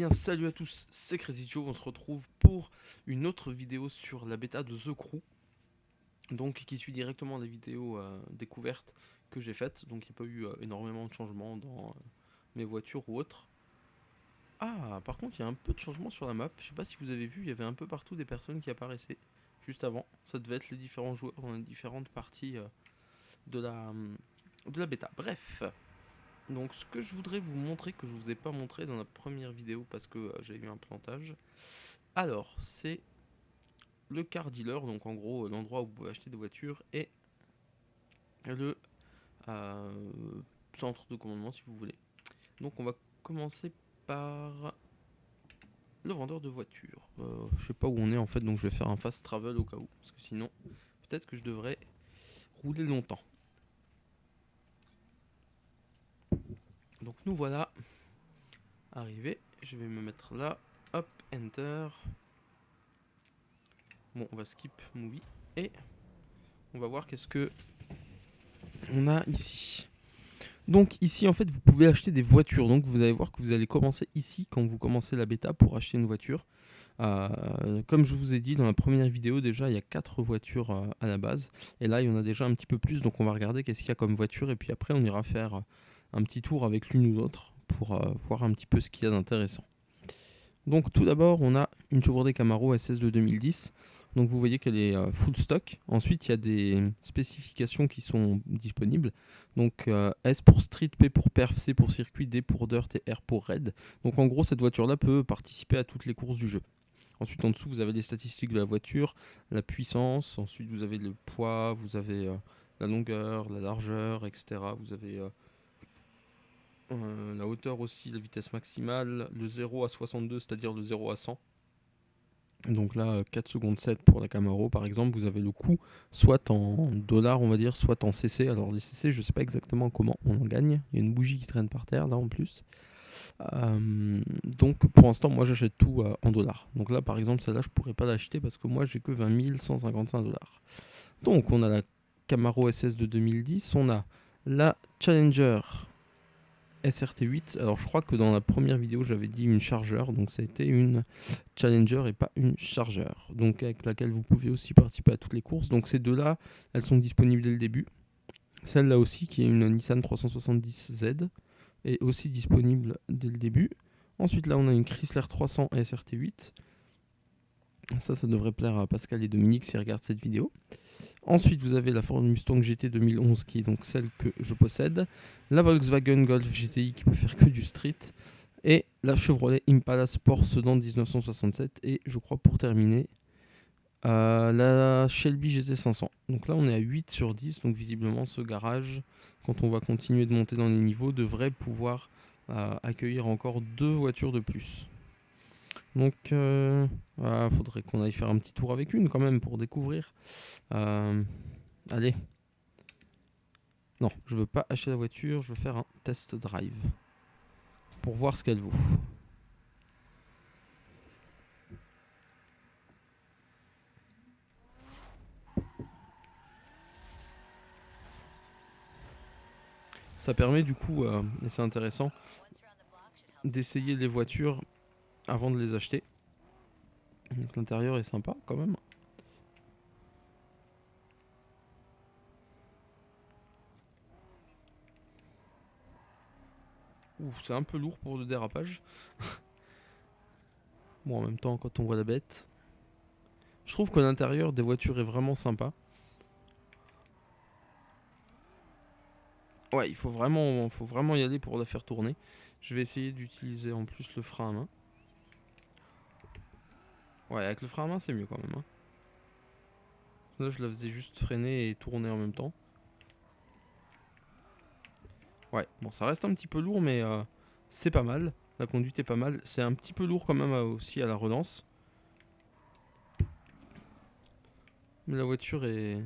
bien salut à tous, c'est Crazy Joe, on se retrouve pour une autre vidéo sur la bêta de The Crew. Donc qui suit directement les vidéos découvertes que j'ai faites. Donc il n'y a pas eu énormément de changements dans mes voitures ou autres. Ah, par contre il y a un peu de changement sur la map, je sais pas si vous avez vu, il y avait un peu partout des personnes qui apparaissaient juste avant. Ça devait être les différents joueurs dans les différentes parties de la bêta. Bref. Donc ce que je voudrais vous montrer, que je vous ai pas montré dans la première vidéo parce que j'ai eu un plantage. Alors c'est le car dealer, donc en gros l'endroit où vous pouvez acheter des voitures, et le centre de commandement si vous voulez. Donc on va commencer par le vendeur de voitures. Je sais pas où on est en fait, donc je vais faire un fast travel au cas où, parce que sinon peut-être que je devrais rouler longtemps. Donc nous voilà arrivés, je vais me mettre là, hop, enter. Bon, on va skip movie et on va voir qu'est-ce que on a ici. Donc ici en fait vous pouvez acheter des voitures. Donc vous allez voir que vous allez commencer ici quand vous commencez la bêta pour acheter une voiture. Comme je vous ai dit dans la première vidéo, déjà il y a 4 voitures à la base. Et là il y en a déjà un petit peu plus. Donc on va regarder qu'est-ce qu'il y a comme voiture. Et puis après on ira faire un petit tour avec l'une ou l'autre pour voir un petit peu ce qu'il y a d'intéressant. Donc tout d'abord on a une Chevrolet Camaro SS de 2010. Donc vous voyez qu'elle est full stock. Ensuite il y a des spécifications qui sont disponibles. Donc S pour street, P pour perf, C pour circuit, D pour dirt et R pour raid. Donc en gros cette voiture là peut participer à toutes les courses du jeu. Ensuite en dessous vous avez les statistiques de la voiture, la puissance, ensuite vous avez le poids, vous avez la longueur, la largeur, etc. Vous avez la hauteur aussi, la vitesse maximale, le 0 à 62, c'est-à-dire le 0 à 100. Donc là, 4 secondes 7 pour la Camaro par exemple, vous avez le coût soit en dollars on va dire, soit en CC. Alors les CC, je sais pas exactement comment on en gagne. Il y a une bougie qui traîne par terre là en plus. Donc pour l'instant, moi j'achète tout en dollars. Donc là par exemple, celle-là je pourrais pas l'acheter parce que moi j'ai que 20 155 dollars. Donc on a la Camaro SS de 2010, on a la Challenger SRT8, alors je crois que dans la première vidéo j'avais dit une chargeur, donc ça a été une Challenger et pas une chargeur, donc avec laquelle vous pouvez aussi participer à toutes les courses. Donc ces deux-là, elles sont disponibles dès le début. Celle-là aussi, qui est une Nissan 370Z, est aussi disponible dès le début. Ensuite là on a une Chrysler 300 SRT8. Ça devrait plaire à Pascal et Dominique s'ils regardent cette vidéo. Ensuite, vous avez la Ford Mustang GT 2011 qui est donc celle que je possède. La Volkswagen Golf GTI qui peut faire que du street. Et la Chevrolet Impala Sport Sedan 1967. Et je crois pour terminer, la Shelby GT500. Donc là, on est à 8 sur 10. Donc visiblement, ce garage, quand on va continuer de monter dans les niveaux, devrait pouvoir accueillir encore 2 voitures de plus. Donc, faudrait qu'on aille faire un petit tour avec une quand même pour découvrir. Allez. Non, je veux pas acheter la voiture, je veux faire un test drive pour voir ce qu'elle vaut. Ça permet du coup, et c'est intéressant, d'essayer les voitures avant de les acheter. Donc l'intérieur est sympa quand même. Ouh, c'est un peu lourd pour le dérapage. Bon, en même temps, quand on voit la bête, je trouve que l'intérieur des voitures est vraiment sympa. Ouais, il faut vraiment y aller pour la faire tourner. Je vais essayer d'utiliser en plus le frein à main. Ouais, avec le frein à main, c'est mieux quand même. Là, je la faisais juste freiner et tourner en même temps. Ouais, bon, ça reste un petit peu lourd, mais c'est pas mal. La conduite est pas mal. C'est un petit peu lourd quand même aussi à la relance. Mais la voiture est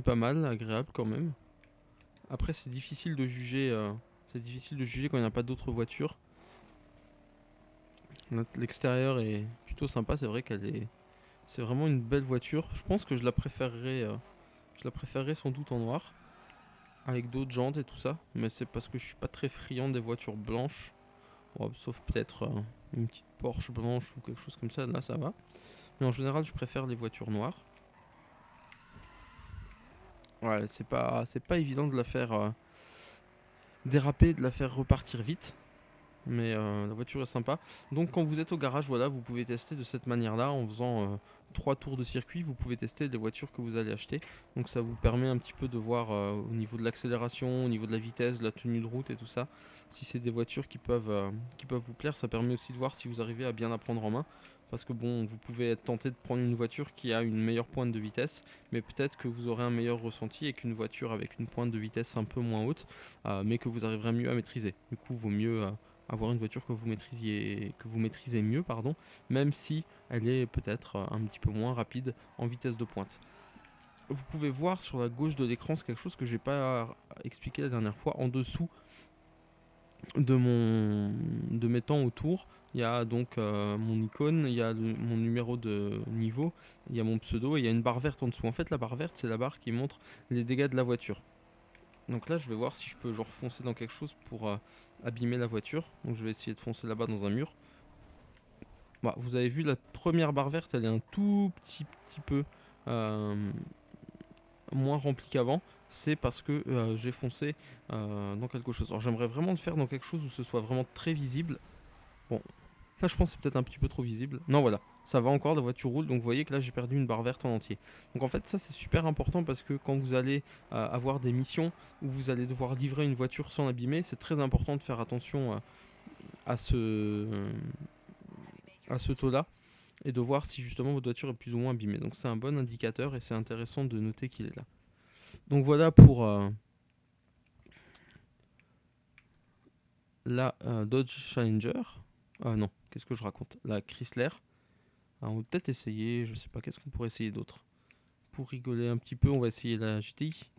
pas mal, agréable quand même. Après, c'est difficile de juger. Quand il n'y a pas d'autres voitures. L'extérieur est plutôt sympa. C'est vrai c'est vraiment une belle voiture. Je pense que je la préférerais sans doute en noir, avec d'autres jantes et tout ça. Mais c'est parce que je suis pas très friand des voitures blanches. Sauf peut-être une petite Porsche blanche ou quelque chose comme ça, là ça va. Mais en général, je préfère les voitures noires. Ouais, c'est pas évident de la faire déraper, de la faire repartir vite. Mais la voiture est sympa. Donc quand vous êtes au garage, voilà, vous pouvez tester de cette manière-là en faisant 3 tours de circuit. Vous pouvez tester les voitures que vous allez acheter. Donc ça vous permet un petit peu de voir au niveau de l'accélération, au niveau de la vitesse, de la tenue de route et tout ça. Si c'est des voitures qui peuvent vous plaire, ça permet aussi de voir si vous arrivez à bien la prendre en main. Parce que bon, vous pouvez être tenté de prendre une voiture qui a une meilleure pointe de vitesse, mais peut-être que vous aurez un meilleur ressenti et qu'une voiture avec une pointe de vitesse un peu moins haute, mais que vous arriverez mieux à maîtriser. Du coup, vaut mieux avoir une voiture que vous maîtrisez mieux, pardon, même si elle est peut-être un petit peu moins rapide en vitesse de pointe. Vous pouvez voir sur la gauche de l'écran, c'est quelque chose que j'ai pas expliqué la dernière fois, en dessous de mes temps autour, il y a donc mon icône, il y a mon numéro de niveau, il y a mon pseudo et il y a une barre verte en dessous. En fait, la barre verte, c'est la barre qui montre les dégâts de la voiture. Donc là, je vais voir si je peux genre foncer dans quelque chose pour abîmer la voiture. Donc je vais essayer de foncer là-bas dans un mur. Bah, vous avez vu la première barre verte, elle est un tout petit peu euh, moins remplie qu'avant. C'est parce que j'ai foncé dans quelque chose. Alors j'aimerais vraiment le faire dans quelque chose où ce soit vraiment très visible. Bon, là je pense que c'est peut-être un petit peu trop visible. Non voilà, ça va encore, la voiture roule. Donc vous voyez que là j'ai perdu une barre verte en entier. Donc en fait ça c'est super important parce que quand vous allez avoir des missions où vous allez devoir livrer une voiture sans l'abîmer, c'est très important de faire attention à ce taux-là et de voir si justement votre voiture est plus ou moins abîmée. Donc c'est un bon indicateur et c'est intéressant de noter qu'il est là. Donc voilà pour la Dodge Challenger. Non, qu'est-ce que je raconte? La Chrysler. Alors, on va peut-être essayer, je sais pas, qu'est-ce qu'on pourrait essayer d'autre? Pour rigoler un petit peu, on va essayer la GTI.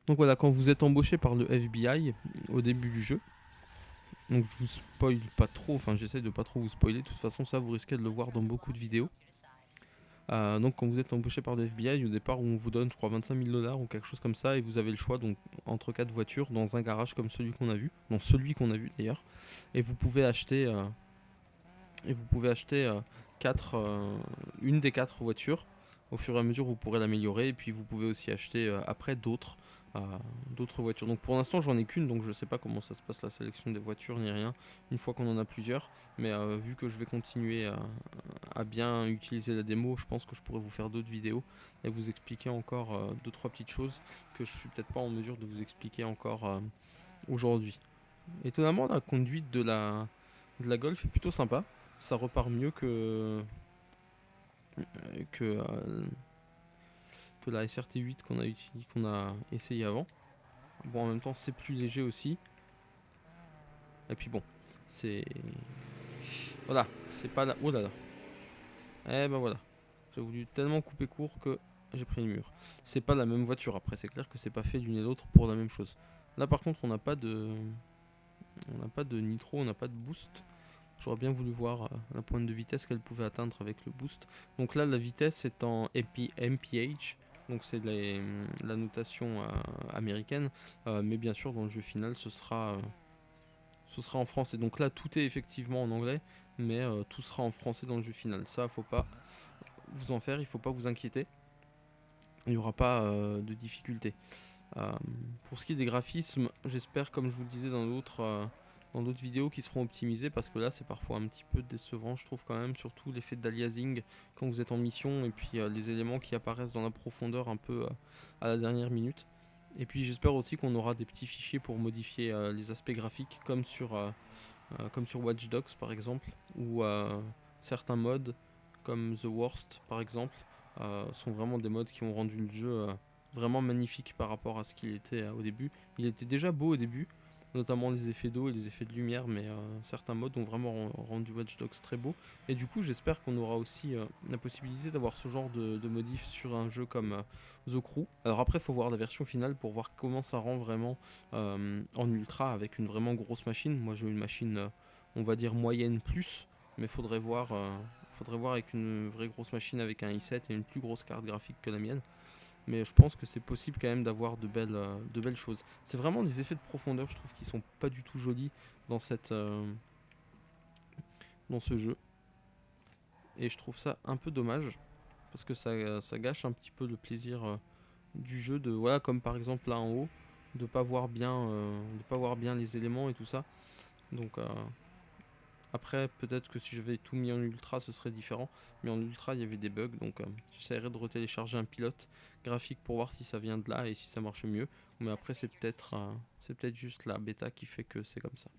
Donc voilà, quand vous êtes embauché par le FBI au début du jeu, donc je vous spoil pas trop, enfin j'essaie de pas trop vous spoiler, de toute façon ça vous risquez de le voir dans beaucoup de vidéos. Donc quand vous êtes embauché par le FBI, au départ on vous donne je crois 25 000 dollars ou quelque chose comme ça et vous avez le choix donc entre 4 voitures dans un garage comme celui qu'on a vu, dans celui qu'on a vu d'ailleurs, et vous pouvez acheter quatre, une des 4 voitures. Au fur et à mesure, vous pourrez l'améliorer. Et puis, vous pouvez aussi acheter après euh, d'autres voitures. Donc, pour l'instant, j'en ai qu'une. Donc, je sais pas comment ça se passe la sélection des voitures ni rien. Une fois qu'on en a plusieurs. Mais vu que je vais continuer à bien utiliser la démo, je pense que je pourrais vous faire d'autres vidéos et vous expliquer encore 2-3 petites choses que je suis peut-être pas en mesure de vous expliquer encore aujourd'hui. Étonnamment, la conduite de la Golf est plutôt sympa. Ça repart mieux que, euh, que la SRT8 qu'on a essayé avant. Bon, en même temps, c'est plus léger aussi. Et puis bon, c'est. Voilà, c'est pas la. Oh là là. Eh ben voilà. J'ai voulu tellement couper court que j'ai pris le mur. C'est pas la même voiture après, c'est clair que c'est pas fait l'une et l'autre pour la même chose. Là par contre, on n'a pas de. On n'a pas de nitro, on n'a pas de boost. J'aurais bien voulu voir la pointe de vitesse qu'elle pouvait atteindre avec le boost. Donc là, la vitesse est en MPH, donc c'est la notation américaine. Mais bien sûr, dans le jeu final, ce sera en français. Donc là, tout est effectivement en anglais, mais tout sera en français dans le jeu final. Ça, faut pas vous en faire, il faut pas vous inquiéter. Il n'y aura pas de difficulté. Euh, pour ce qui est des graphismes, j'espère, comme je vous le disais dans d'autres vidéos, qui seront optimisées parce que là c'est parfois un petit peu décevant, je trouve quand même, surtout l'effet d'aliasing quand vous êtes en mission et puis les éléments qui apparaissent dans la profondeur un peu à la dernière minute. Et puis j'espère aussi qu'on aura des petits fichiers pour modifier les aspects graphiques comme sur Watch Dogs par exemple, ou certains modes comme The Worst par exemple sont vraiment des modes qui ont rendu le jeu vraiment magnifique par rapport à ce qu'il était au début. Il était déjà beau au début, notamment les effets d'eau et les effets de lumière, mais certains modes ont vraiment rendu Watch Dogs très beau. Et du coup, j'espère qu'on aura aussi la possibilité d'avoir ce genre de modif sur un jeu comme The Crew. Alors après, il faut voir la version finale pour voir comment ça rend vraiment en ultra avec une vraiment grosse machine. Moi, j'ai une machine, on va dire moyenne plus, mais faudrait voir avec une vraie grosse machine avec un i7 et une plus grosse carte graphique que la mienne. mais je pense que c'est possible quand même d'avoir de belles choses. C'est vraiment des effets de profondeur, je trouve, qui sont pas du tout jolis dans dans ce jeu. Et je trouve ça un peu dommage, parce que ça gâche un petit peu le plaisir du jeu, de, voilà, comme par exemple là en haut, de pas voir bien les éléments et tout ça. Donc après, peut-être que si j'avais tout mis en ultra, ce serait différent. Mais en ultra, il y avait des bugs, donc j'essaierai de retélécharger un pilote graphique pour voir si ça vient de là et si ça marche mieux. Mais après, c'est peut-être juste la bêta qui fait que c'est comme ça.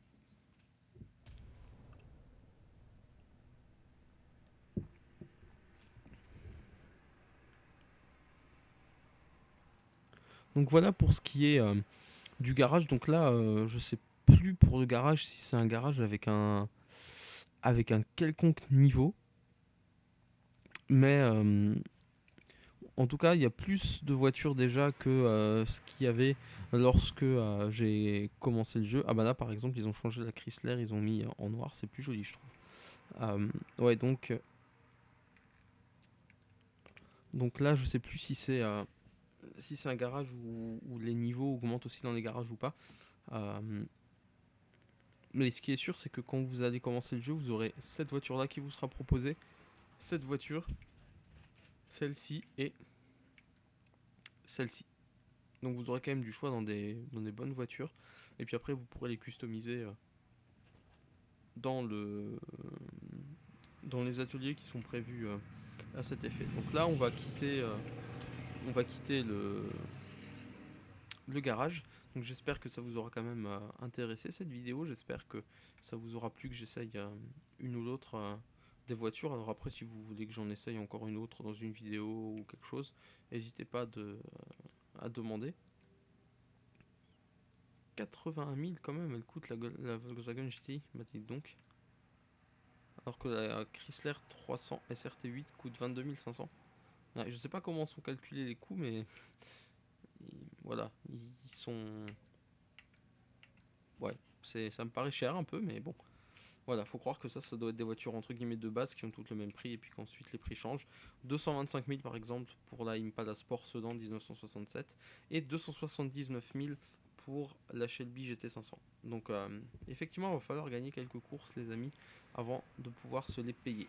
Donc voilà pour ce qui est du garage. Donc là, je sais plus pour le garage si c'est un garage avec un quelconque niveau. Mais en tout cas, il y a plus de voitures déjà que ce qu'il y avait lorsque j'ai commencé le jeu. Ah bah là, par exemple, ils ont changé la Chrysler, ils ont mis en noir, c'est plus joli, je trouve. Ouais, donc là, je sais plus si c'est un garage où les niveaux augmentent aussi dans les garages ou pas. Euh, mais ce qui est sûr, c'est que quand vous allez commencer le jeu, vous aurez cette voiture-là qui vous sera proposée, cette voiture, celle-ci et celle-ci. Donc vous aurez quand même du choix dans des bonnes voitures. Et puis après, vous pourrez les customiser dans, le, dans les ateliers qui sont prévus à cet effet. Donc là, on va quitter le garage. Donc j'espère que ça vous aura quand même intéressé cette vidéo. J'espère que ça vous aura plu que j'essaye une ou l'autre des voitures. Alors après, si vous voulez que j'en essaye encore une autre dans une vidéo ou quelque chose, n'hésitez pas à demander. 81 000 quand même, elle coûte la Volkswagen GTI, bah dites donc. Alors que la Chrysler 300 SRT8 coûte 22 500. Ouais, je sais pas comment sont calculés les coûts, mais voilà, ils sont... Ouais, ça me paraît cher un peu, mais bon. Voilà, faut croire que ça doit être des voitures entre guillemets de base qui ont toutes le même prix et puis qu'ensuite les prix changent. 225 000 par exemple pour la Impala Sport Sedan 1967 et 279 000 pour la Shelby GT500. Donc effectivement, il va falloir gagner quelques courses les amis avant de pouvoir se les payer.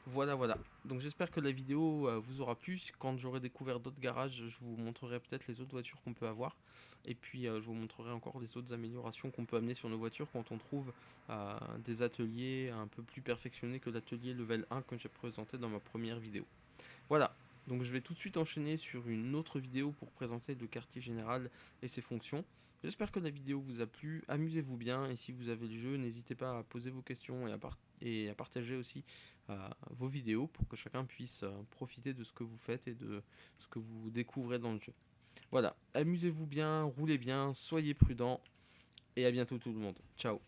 Voilà, voilà. Donc j'espère que la vidéo vous aura plu. Quand j'aurai découvert d'autres garages, je vous montrerai peut-être les autres voitures qu'on peut avoir. Et puis je vous montrerai encore les autres améliorations qu'on peut amener sur nos voitures quand on trouve des ateliers un peu plus perfectionnés que l'atelier level 1 que j'ai présenté dans ma première vidéo. Voilà. Donc je vais tout de suite enchaîner sur une autre vidéo pour présenter le quartier général et ses fonctions. J'espère que la vidéo vous a plu, amusez-vous bien et si vous avez le jeu, n'hésitez pas à poser vos questions et à partager aussi vos vidéos pour que chacun puisse profiter de ce que vous faites et de ce que vous découvrez dans le jeu. Voilà, amusez-vous bien, roulez bien, soyez prudents et à bientôt tout le monde. Ciao.